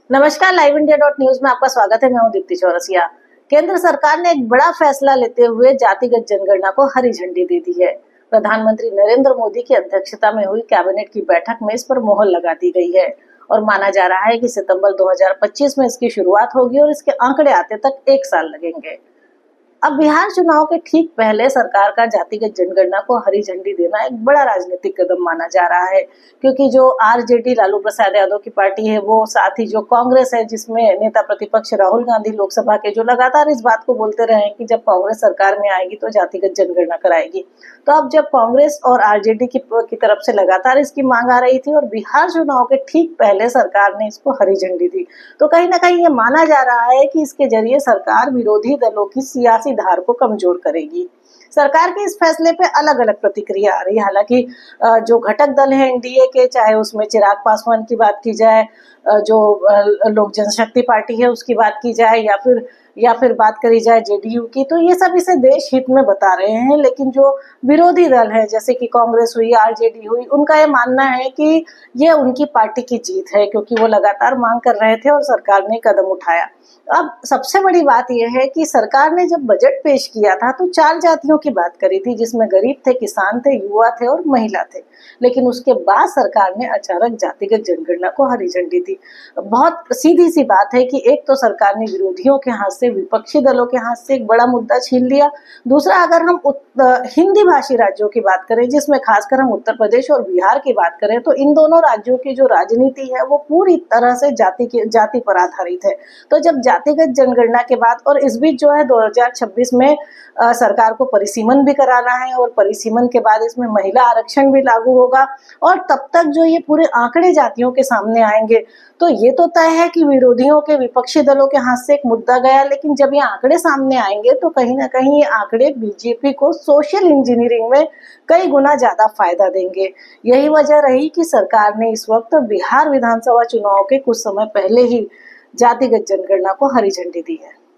नमस्कार, live India news में आपका स्वागत है। मैं हूं दीप्ति चौरसिया। केंद्र सरकार ने एक बड़ा फैसला लेते हुए जातिगत जनगणना को हरी झंडी दे दी है। प्रधानमंत्री नरेंद्र मोदी की अध्यक्षता में हुई कैबिनेट की बैठक में इस पर मोहर लगा दी गई है और माना जा रहा है कि सितंबर 2025 में इसकी शुरुआत होगी और इसके आंकड़े आते तक 1 साल लगेंगे। अब बिहार चुनाव के ठीक पहले सरकार का जातिगत जनगणना को हरी झंडी देना एक बड़ा राजनीतिक कदम माना जा रहा है, क्योंकि जो आरजेडी लालू प्रसाद यादव की पार्टी है, वो साथ ही जो कांग्रेस है जिसमें नेता प्रतिपक्ष राहुल गांधी लोकसभा के जो लगातार इस बात को बोलते रहे हैं कि जब कांग्रेस सरकार में आएगी तो जातिगत जनगणना कराएगी। तो अब जब कांग्रेस और आरजेडी की तरफ से लगातार इसकी मांग आ रही थी और बिहार चुनाव के ठीक पहले सरकार ने इसको हरी झंडी दी, तो कहीं ना कहीं ये माना जा रहा है कि इसके जरिए सरकार विरोधी दलों की सियासी धार को कमजोर करेगी। सरकार के इस फैसले पे अलग अलग प्रतिक्रिया आ रही है। हालांकि जो घटक दल है एनडीए के, चाहे उसमें चिराग पासवान की बात की जाए, जो लोक जनशक्ति पार्टी है उसकी बात की जाए, या फिर बात करी जाए जेडीयू की, तो ये सब इसे देश हित में बता रहे हैं। लेकिन जो विरोधी दल है जैसे कि कांग्रेस हुई, आरजेडी हुई, उनका ये मानना है कि ये उनकी पार्टी की जीत है, क्योंकि वो लगातार मांग कर रहे थे और सरकार ने कदम उठाया। अब सबसे बड़ी बात यह है कि सरकार ने जब बजट पेश किया था तो 4 जातियों की बात करी थी, जिसमें गरीब थे, किसान थे, युवा थे और महिला थे। लेकिन उसके बाद सरकार ने अचानक जातिगत जनगणना को हरी झंडी दी। बहुत सीधी सी बात है कि एक तो सरकार ने विरोधियों के हाथ से, विपक्षी दलों के हाथ से एक बड़ा मुद्दा छीन लिया। दूसरा, अगर हम हिंदी भाषी राज्यों की बात करें, जिसमें खासकर हम उत्तर प्रदेश और बिहार की बात करें, तो इन दोनों राज्यों की जो राजनीति है वो पूरी तरह से जाति पर आधारित है। तो जब जातिगत जनगणना के बाद, और इस बीच जो है 2026 में सरकार को परिसीमन भी कराना है और परिसीमन के बाद इसमें महिला आरक्षण भी लागू होगा, और तब तक जो ये पूरे आंकड़े जातियों के सामने आएंगे, तो ये तो तय है कि विरोधियों के, विपक्षी दलों के हाथ से एक मुद्दा गया। लेकिन जब ये आंकड़े सामने आएंगे तो कहीं ना कहीं ये आंकड़े बीजेपी को सोशल इंजीनियरिंग में कई गुना ज्यादा फायदा देंगे। यही वजह रही कि सरकार ने इस वक्त बिहार विधानसभा चुनाव के कुछ समय पहले ही जातिगत जनगणना को हरी झंडी दी है।